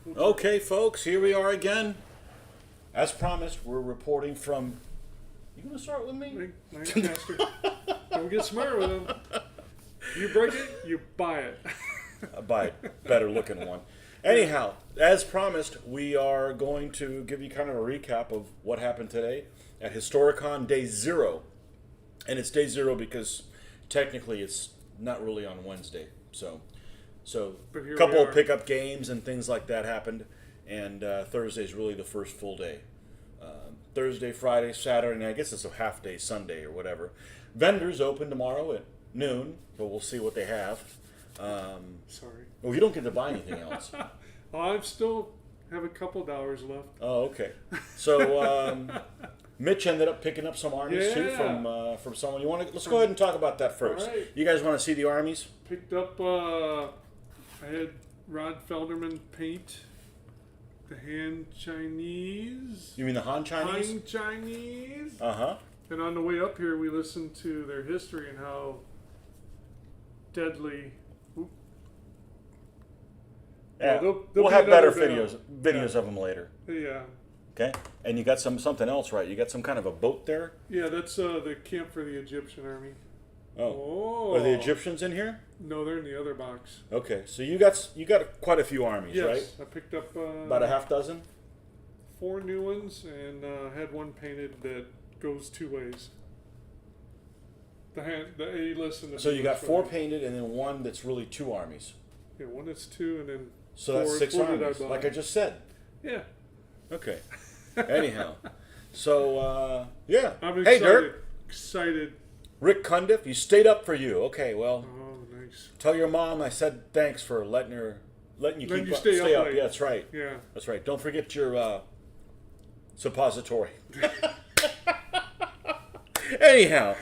Okay, folks, here we are again. As promised, we're reporting from. You gonna start with me? Lancaster. Don't get smart with them. You break it, you buy it. I buy a better looking one. Anyhow, as promised, we are going to give you kind of a recap of what happened today at Historicon Day 0. And it's Day 0 because technically it's not really on Wednesday. So a couple of pickup games and things like that happened. And Thursday's really the first full day. Thursday, Friday, Saturday, and I guess it's a half day Sunday or whatever. Vendors open tomorrow at noon, but we'll see what they have. Sorry. Well, you don't get to buy anything else. I still have a couple dollars left. Oh, okay. So Mitch ended up picking up some armies too from someone. Let's go ahead and talk about that first. All right. You guys want to see the armies? Picked up. I had Rod Felderman paint the Han Chinese. You mean the Han Chinese? Han Chinese. Uh-huh. And on the way up here, we listened to their history and how deadly. Yeah, they'll we'll be have better another videos of them later. Yeah. Okay, and you got something else, right? You got some kind of a boat there. Yeah, that's the camp for the Egyptian army. Oh. Are the Egyptians in here? No, they're in the other box. Okay, so you got quite a few armies, yes, right? I picked up about a half dozen. 4 new ones, and had one painted that goes 2 ways. The A list and the So B you got list 4 for painted, and then one that's really 2 armies. Yeah, one that's 2, and then So 4 that's 6 4 that armies, I bought. like I just said. Yeah. Okay. Anyhow, so yeah. I'm excited. Hey, Dirk. Excited. Rick Cundiff, you stayed up for you. Okay, well. Oh, nice. Tell your mom I said thanks for letting you stay up late. Yeah, that's right. Yeah. That's right. Don't forget your suppository. Anyhow,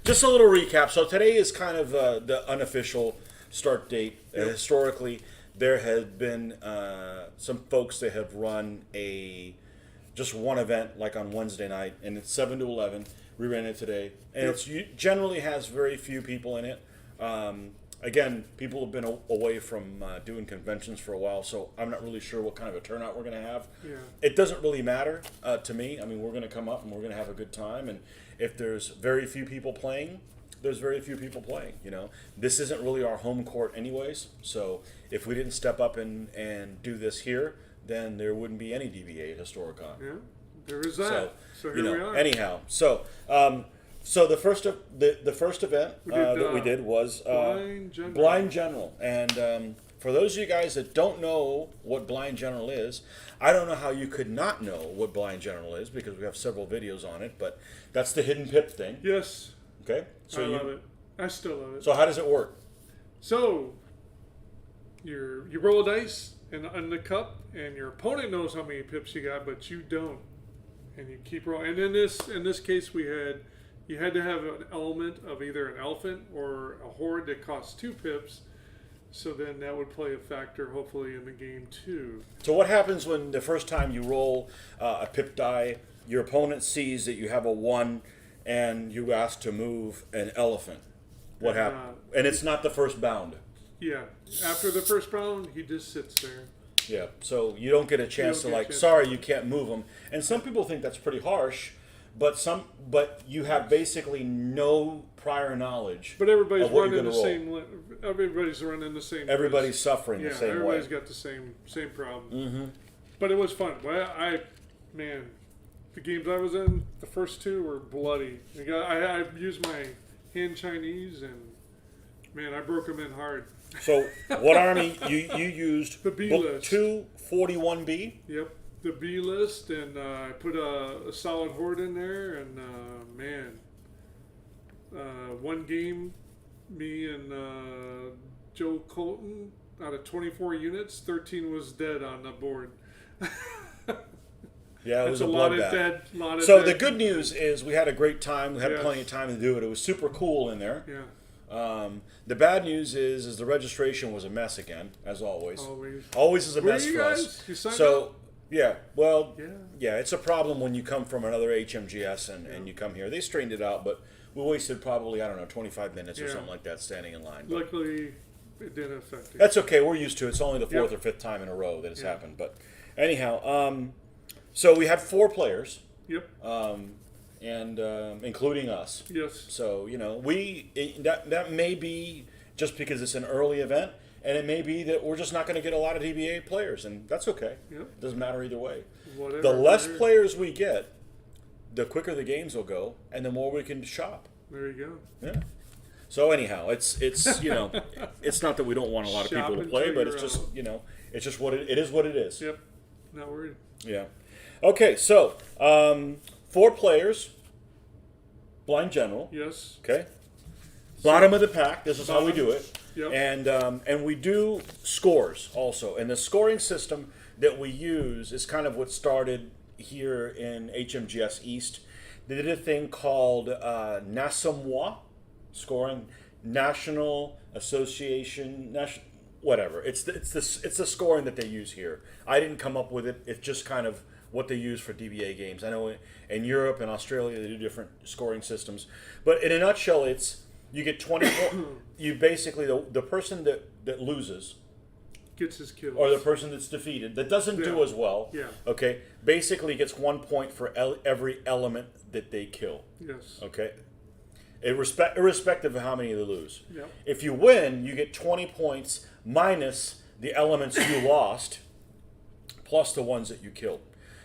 just a little recap. So today is kind of the unofficial start date. Historically, there have been some folks that have run just one event, like on Wednesday night, and it's 7 to 11. We ran it today, and it generally has very few people in it. Again, people have been away from doing conventions for a while, so I'm not really sure what kind of a turnout we're going to have. Yeah. It doesn't really matter to me. I mean, we're going to come up and we're going to have a good time, and if there's very few people playing, there's very few people playing. You know, this isn't really our home court anyways, so if we didn't step up and do this here, then there wouldn't be any DBA at Historicon. Yeah, there is that. So here we are. Anyhow, so the first event that we did was Blind General. And for those of you guys that don't know what Blind General is, I don't know how you could not know what Blind General is because we have several videos on it, but that's the hidden pip thing. Yes. Okay? So I love it. I still love it. So how does it work? So you roll a dice in the cup, and your opponent knows how many pips you got, but you don't. And you keep rolling. And in this case, you had to have an element of either an elephant or a horde that costs 2 pips. So then that would play a factor, hopefully, in the game too. So what happens when the first time you roll a pip die, your opponent sees that you have a 1, and you ask to move an elephant? What happens? And it's not the first bound. Yeah. After the first bound, he just sits there. Yeah, so you don't get a chance to sorry, you can't move them. And some people think that's pretty harsh, but you have basically no prior knowledge. But everybody's running the same. Everybody's running the same. Everybody's suffering the same way. Everybody's got the same problem. Mm-hmm. But it was fun. Well, the games I was in, the first 2 were bloody. I used my Han Chinese, and man, I broke them in hard. So, what army you used? The B list. 241B? Yep, the B list, and I put a solid horde in there, and one game, me and Joe Colton, out of 24 units, 13 was dead on the board. Yeah, it was a lot bloodbath. of dead. So the good news is we had a great time. We had plenty of time to do it. It was super cool in there. Yeah. The bad news is the registration was a mess again, as always. Always. Always is a mess for us. You signed up? Yeah, it's a problem when you come from another HMGS and you come here. They straightened it out, but we wasted probably, 25 minutes or something like that standing in line. Luckily, it didn't affect it. That's okay. We're used to it. It's only the fourth or fifth time in a row that it's happened. But anyhow, so we had 4 players. Yep. And including us. Yes. So that may be just because it's an early event, and it may be that we're just not going to get a lot of DBA players, and that's okay. Yep. It doesn't matter either way. Whatever. The less players we get, the quicker the games will go, and the more we can shop. There you go. Yeah. So anyhow, it's it's not that we don't want a lot of people to play, but it's just it's just it is what it is. Yep. Not worried. Yeah. Okay, so 4 players, blind general. Yes. Okay. Bottom of the pack. This is how we do it. Yep. And we do scores also. And the scoring system that we use is kind of what started here in HMGS East. They did a thing called NASAMWA, scoring, National Association, whatever. It's the scoring that they use here. I didn't come up with it. It's just kind of what they use for DBA games. I know in Europe and Australia they do different scoring systems, but in a nutshell, it's you get 20. You basically the person that loses gets his kills, or the person that's defeated that doesn't do as well. Yeah. Okay. Basically, gets 1 point for every element that they kill. Yes. Okay. Irrespective of how many they lose. Yep. If you win, you get 20 points minus the elements you lost, plus the ones that you killed.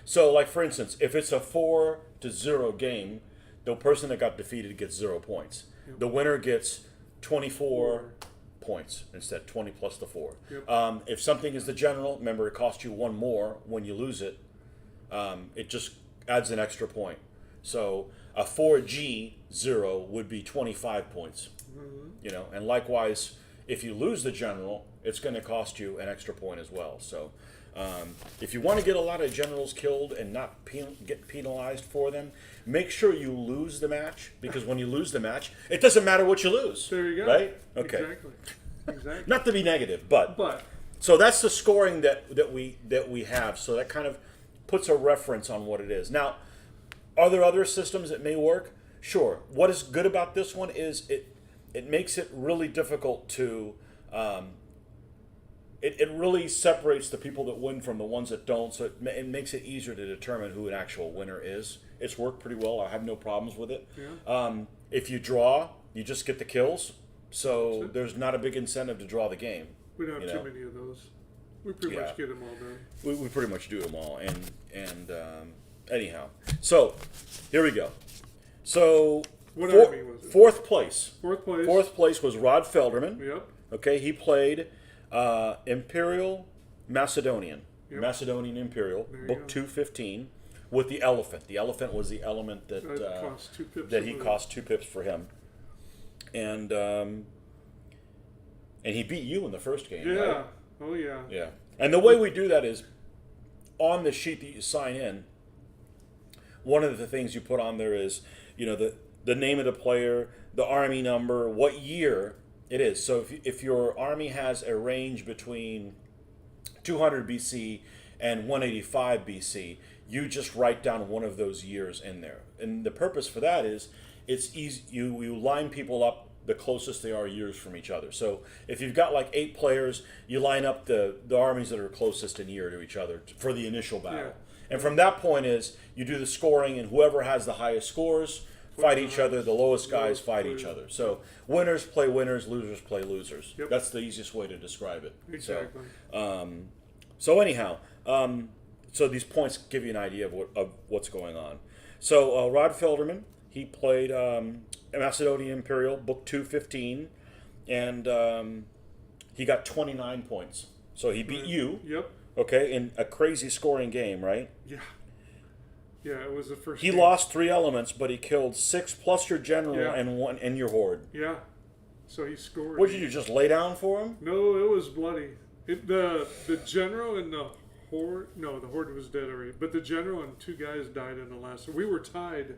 So, like for instance, if it's a 4-0 game, the person that got defeated gets 0 points. Yep. The winner gets 24 points instead, 20 plus the 4. Yep. If something is the general, remember it costs you 1 more when you lose it. It just adds an extra point. So a 4G0 would be 25 points. Mm-hmm. And likewise, if you lose the general, it's going to cost you an extra point as well. So if you want to get a lot of generals killed and not get penalized for them, make sure you lose the match, because when you lose the match, it doesn't matter what you lose. There you go. Right? Okay. Exactly. Not to be negative, but so that's the scoring that we have. So that kind of puts a reference on what it is. Now, are there other systems that may work? Sure. What is good about this one is it makes it really difficult to it really separates the people that win from the ones that don't, so it makes it easier to determine who an actual winner is. It's worked pretty well. I have no problems with it. Yeah. If you draw, you just get the kills, so there's not a big incentive to draw the game. We don't have too many of those. We pretty much get them all done. We pretty much do them all, and anyhow, so here we go. So what army was it? Fourth place. Fourth place Was Rod Felderman. Yep. Okay, he played Imperial Macedonian. Yep. Macedonian Imperial, book 215, with the elephant. The elephant was the element that cost 2 pips that he cost 2 pips for him, and he beat you in the first game. Yeah. Right? Oh yeah. Yeah. And the way we do that is on the sheet that you sign in. One of the things you put on there is, the name of the player, the army number, what year it is. So if your army has a range between 200 BC and 185 BC, you just write down one of those years in there. And the purpose for that is it's easy. You line people up the closest they are years from each other. So if you've got like 8 players, you line up the armies that are closest in year to each other for the initial battle. Yeah. And from that point is you do the scoring, and whoever has the highest scores fight each other. The lowest guys fight each other. So winners play winners, losers play losers. Yep. That's the easiest way to describe it. Exactly. So anyhow, so these points give you an idea of what's going on. So Rod Felderman, he played Macedonian Imperial, book 215, and he got 29 points. So he beat you. Yep. Okay, in a crazy scoring game, right? Yeah. Yeah, it was the first. He game. lost 3 elements, but he killed 6 plus your general and your horde. Yeah. So he scored. What did you just lay down for him? No, it was bloody. The general and the horde. No, the horde was dead already. But the general and 2 guys died in the last. We were tied.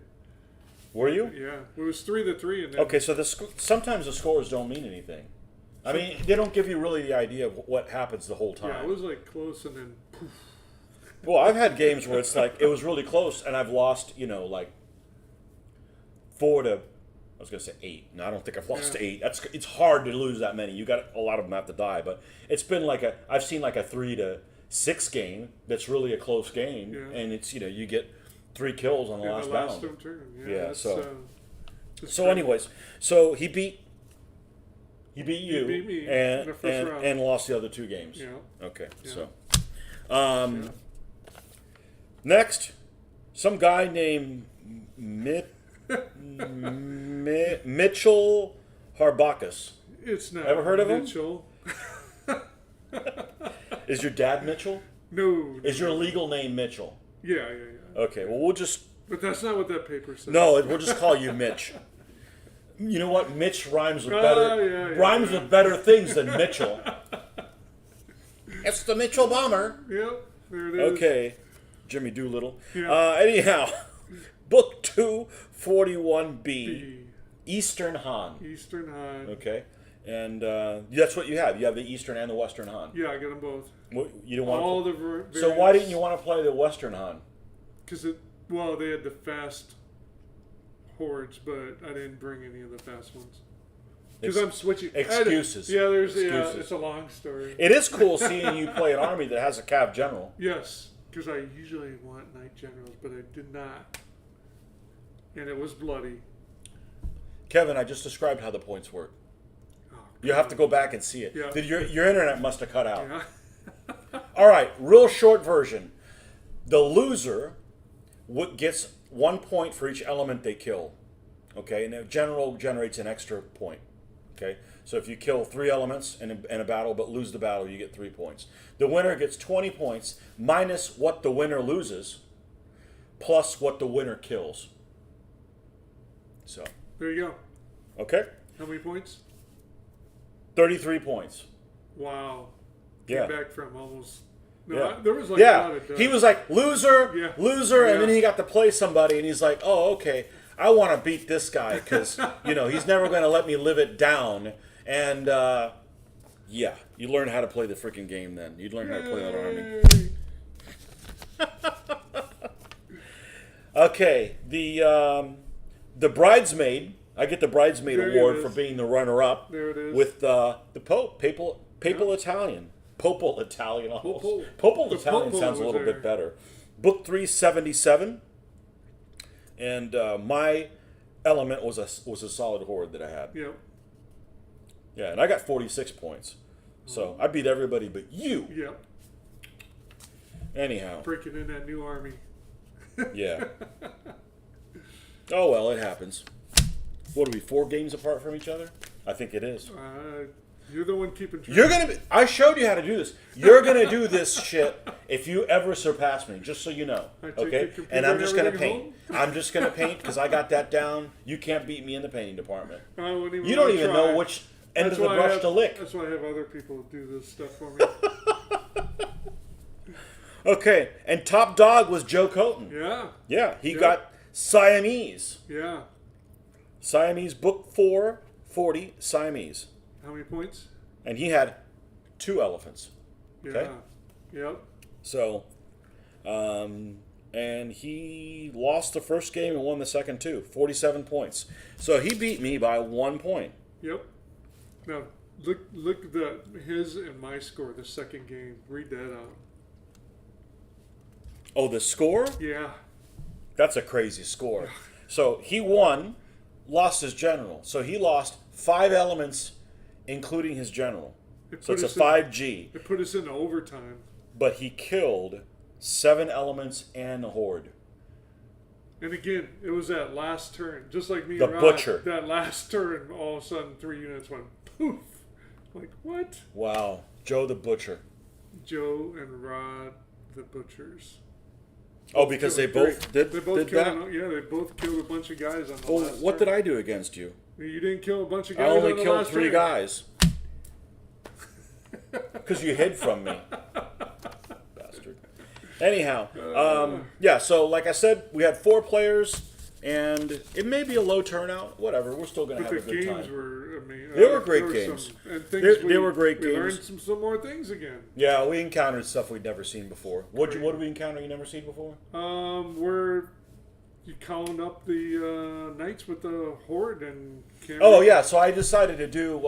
Were you? Yeah, it was 3-3, and then. Okay, so sometimes the scores don't mean anything. I mean, they don't give you really the idea of what happens the whole time. Yeah, it was like close, and then poof. Well, I've had games where it's like it was really close, and I've lost, like 4 to I was going to say 8. No, I don't think I've lost 8. It's hard to lose that many. You got a lot of them have to die, but it's been I've seen like a 3 to 6 game that's really a close game, and it's you get 3 kills on the last bound. Turn. Yeah. So anyways, so he beat you. He beat me and in the first round. And lost the other 2 games. Yeah. Okay. Yeah. So, next, some guy named Mitchell Harbakis. It's not. Ever heard of him? Mitchell. Is your dad Mitchell? No. Is your legal name Mitchell? Yeah. Okay, well, we'll just... But that's not what that paper says. No, we'll just call you Mitch. You know what? Mitch rhymes with with better things than Mitchell. It's the Mitchell Bomber. Yep, there it is. Okay, Jimmy Doolittle. Yeah. Anyhow, Book 241B, B. Eastern Han. Eastern Han. Okay, and that's what you have. You have the Eastern and the Western Han. Yeah, I got them both. Well, you don't want all to. The variants. So why didn't you want to play the Western Han? Because they had the fast hordes, but I didn't bring any of the fast ones. Because I'm switching. Excuses. It's a long story. It is cool seeing you play an army that has a Cav general. Yes, because I usually want knight generals, but I did not. And it was bloody. Kevin, I just described how the points work. Oh, you have to go back and see it. Yeah. Your internet must have cut out. Yeah. All right, real short version. The loser gets 1 point for each element they kill. Okay, and the general generates an extra point. Okay, so if you kill 3 elements in a battle but lose the battle, you get 3 points. The winner gets 20 points minus what the winner loses, plus what the winner kills. So There you go. okay, How many points? 33 points. Wow. Yeah. Came back from almost. No, Yeah. there was a lot of He was like loser, Yeah. and then he got to play somebody, and he's like, oh, okay, I want to beat this guy because he's never going to let me live it down. And you learn how to play the freaking game. Then you'd learn how to play that army. Okay, the bridesmaid. I get the bridesmaid award for being the runner-up. There it is. With the Pope, papal Italian. Popal Italian almost. Popal Italian sounds a little bit better. Book 377. And my element was a solid horde that I had. Yep. Yeah, and I got 46 points. So I beat everybody but you. Yep. Anyhow. Breaking in that new army. Yeah. Oh, well, it happens. What are we, 4 games apart from each other? I think it is. You're the one keeping track. You're going to be... I showed you how to do this. You're going to do this shit if you ever surpass me, just so you know. Okay? And I'm just going to paint. I'm just going to paint because I got that down. You can't beat me in the painting department. You don't even know which end of the brush to lick. That's why I have other people do this stuff for me. Okay. And top dog was Joe Coton. Yeah. Yeah. He got Siamese. Yeah. Siamese, book 440, Siamese. How many points? And he had 2 elephants. Okay? Yeah. Yep. So, and he lost the first game and won the second too. 47 points. So he beat me by 1 point. Yep. Now, look at his and my score, the second game. Read that out. Oh, the score? Yeah. That's a crazy score. So he won, lost his general. So he lost 5 elements, including his general. So it's a 5G. It put us into overtime. But he killed 7 elements and a horde. And again, it was that last turn, just like me The and Rod. butcher. That last turn, all of a sudden, 3 units went poof. Like, what? Wow. Joe the Butcher. Joe and Rod the Butchers. Oh, because they both did They both did killed. that? Yeah, they both killed a bunch of guys on the Oh, last what turn. did I do against you? You didn't kill a bunch of guys I only on the killed last 3 turn. guys. Because you hid from me. Bastard. Anyhow, yeah, so like I said, we had 4 players, and it may be a low turnout. Whatever, we're still going to have a But the good games time. were, I mean... They were great games. And things They were great we games. learned some more things again. Yeah, we encountered stuff we'd never seen before. What did we encounter you never seen before? We're you count up the nights with the horde and. Oh yeah, so I decided to do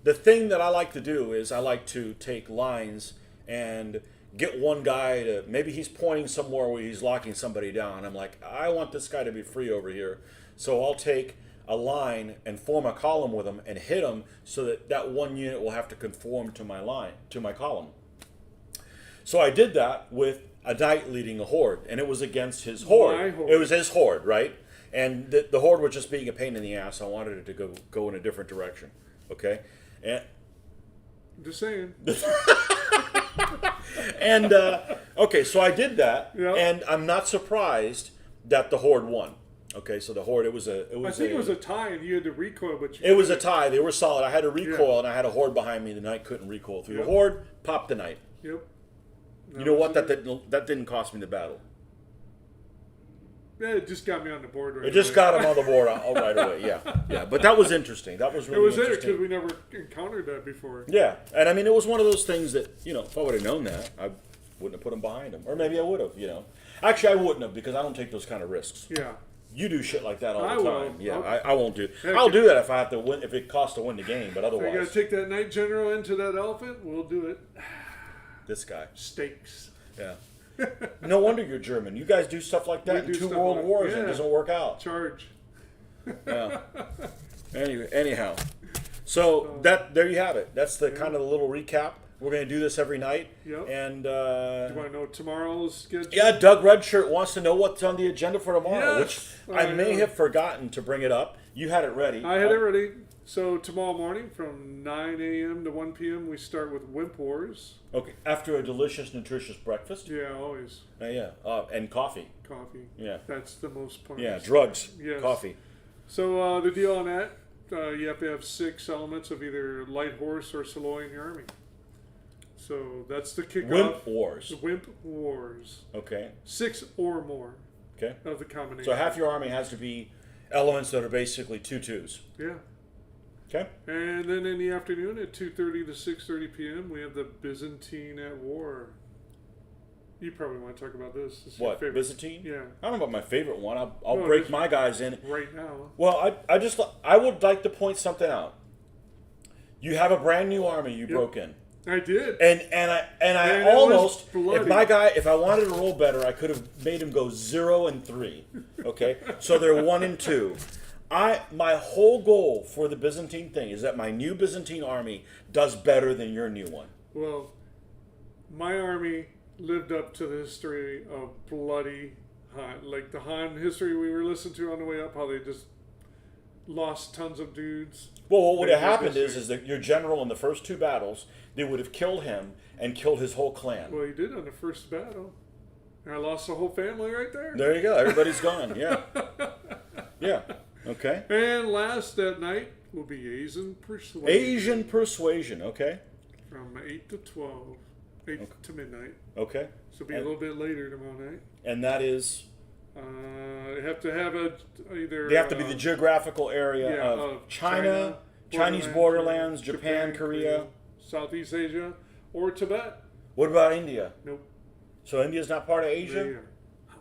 the thing that I like to do is I like to take lines and get one guy to maybe he's pointing somewhere where he's locking somebody down. I'm like, I want this guy to be free over here, so I'll take a line and form a column with him and hit him so that that one unit will have to conform to my line, to my column. So I did that with a knight leading a horde, and it was against his horde. My horde. It was his horde, right? And the horde was just being a pain in the ass. I wanted it to go in a different direction. Okay, and Just saying. and okay, so I did that, Yep. and I'm not surprised that the horde won. Okay, so the horde it was I think it was a tie, and you had to recoil, but you it was a tie. They were solid. I had to recoil, Yeah. and I had a horde behind me. The knight couldn't recoil through Yep. the horde. Popped the knight. Yep. You know what? was That didn't cost me the battle. Yeah, it just got me on the board right It just away. got him on the board right away. Yeah. But that was interesting. That was It really was there interesting. because we never encountered that before. Yeah, and I mean, it was one of those things that, if I would have known that, I wouldn't have put him behind him. Or maybe I would have, Actually, I wouldn't have because I don't take those kind of risks. Yeah. You do shit like that all I the will. time. Yeah, I'll- I won't do. Yeah, I'll do that if I have to win, if it costs to win the game, but So you got otherwise, to take that knight general into that elephant. We'll do it. this guy. Stakes. Yeah. No wonder you're German. You guys do stuff like that We in do 2 stuff world like- wars and yeah. it doesn't work out. Charge. Yeah. Anyhow, so there you have it. That's the kind of the little recap. We're going to do this every night. Yep. And Do you want to know tomorrow's schedule? yeah, Doug Redshirt wants to know what's on the agenda for tomorrow, Yes. which I may know. have forgotten to bring it up. You had it ready. I had it ready. So tomorrow morning from 9 a.m. to 1 p.m. we start with Wimp Wars. Okay, after a delicious, nutritious breakfast. Yeah, always. And coffee. Coffee. Yeah. That's the most part. Yeah, drugs, Yes. coffee. So the deal on that, you have to have 6 elements of either light horse or Saloy in your army. So that's the kickoff. Wimp Wars. Wimp Wars. Okay. 6 or more Okay. of the combination. So half your army has to be elements that are basically 2/2s. Yeah. Okay. And then in the afternoon at 2:30 to 6:30 p.m. we have the Byzantine at War. You probably want to talk about this. This is your What, favorite. Byzantine? Yeah. I don't know about my favorite one. I'll No, break just- my guys in. Right now. Well, I would like to point something out. You have a brand new army you broke in. I did. And And I it was almost, bloody. if I wanted to roll better, I could have made him go 0 and 3. Okay, so they're 1 and 2. My whole goal for the Byzantine thing is that my new Byzantine army does better than your new one. Well, my army lived up to the history of bloody Han. Like the Han history we were listening to on the way up, how they just lost tons of dudes. Well, what would have They did happened this is that your general in the first 2 battles, they would have killed him and killed his whole clan. Well, he did on the first battle. And I lost the whole family right there. There you go. Everybody's gone. Yeah. Yeah. Okay. And last that night will be Asian Persuasion. Asian persuasion. Okay. From 8 to 12. 8 to midnight. Okay. So it'll be a little bit later tomorrow night. And that is. You have to have either. They have to be the geographical area yeah, of China, Chinese borderlands, Japan, Korea. Southeast Asia, or Tibet. What about India? Nope. So India's not part of They Asia? are out.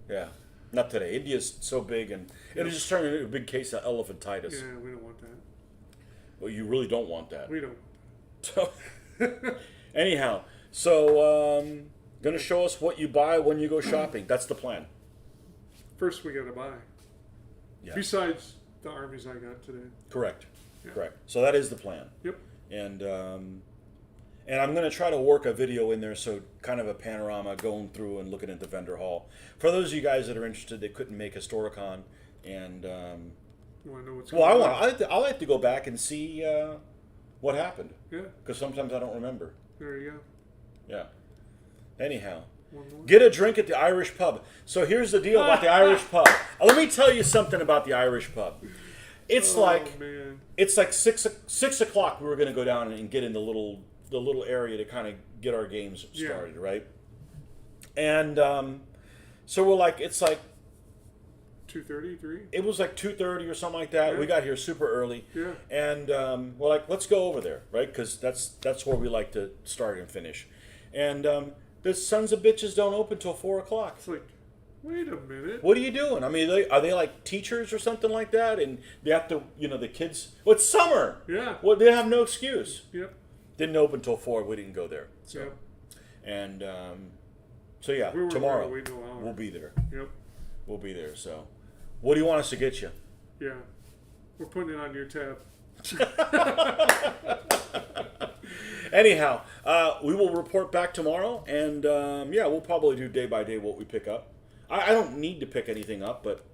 Yeah. Not today. India's so big and it'll just turn into a big case of elephantitis. Yeah, we don't want that. Well, you really don't want that. We don't. So, anyhow, so going to show us what you buy when you go shopping. That's the plan. First, we got to buy. Yeah. Besides the armies I got today. Correct. Yeah. Correct. So that is the plan. Yep. And I'm going to try to work a video in there, so kind of a panorama going through and looking at the vendor hall. For those of you guys that are interested, that couldn't make Historicon, and You want to know what's well, going on? I like to go back and see what happened, Yeah, because sometimes I don't remember. there you go. Yeah. Anyhow, One more. get a drink at the Irish pub. So here's the deal about the Irish pub. Let me tell you something about the Irish pub. It's Man. it's like 6 o'clock. We were going to go down and get in the little area to kind of get our games started, right? And so we're like, it's like 2:33. it was like 2:30 or something like that. Yeah. We got here super early, Yeah. and we're like, let's go over there, right? Because that's where we like to start and finish. And the sons of bitches don't open till 4 o'clock. It's like Wait a minute. What are you doing? I mean, are they like teachers or something like that? And they have to, the kids. Well, it's summer. Yeah. Well, they have no excuse. Yep. Didn't open till 4. We didn't go there. So. Yep. And so yeah, We were tomorrow waiting an hour. we'll be there. Yep. We'll be there. So, what do you want us to get you? Yeah. We're putting it on your tab. Anyhow, we will report back tomorrow, and yeah, we'll probably do day by day what we pick up. I don't need to pick anything up, but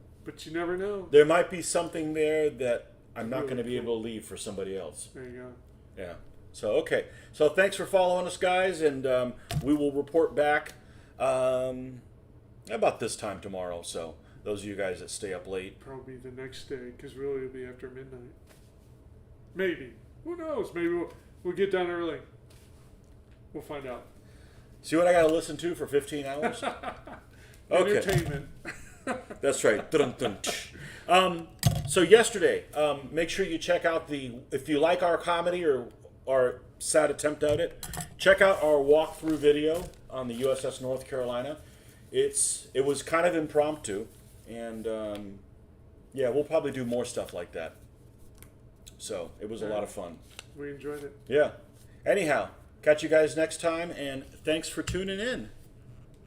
you never know. there might be something there that I'm not Really going to be cool. able to leave for somebody else. There you go. Yeah. So, okay. So, thanks for following us, guys, and we will report back about this time tomorrow. So, those of you guys that stay up late. Probably the next day, because really it'll be after midnight. Maybe. Who knows? Maybe we'll get done early. We'll find out. See what I got to listen to for 15 hours? Okay. Entertainment. That's right. Dun, dun, tsh. So yesterday, make sure you check out if you like our comedy or our sad attempt at it, check out our walkthrough video on the USS North Carolina. It was kind of impromptu, and yeah, we'll probably do more stuff like that. So it was a lot of fun. We enjoyed it. Yeah. Anyhow, catch you guys next time, and thanks for tuning in.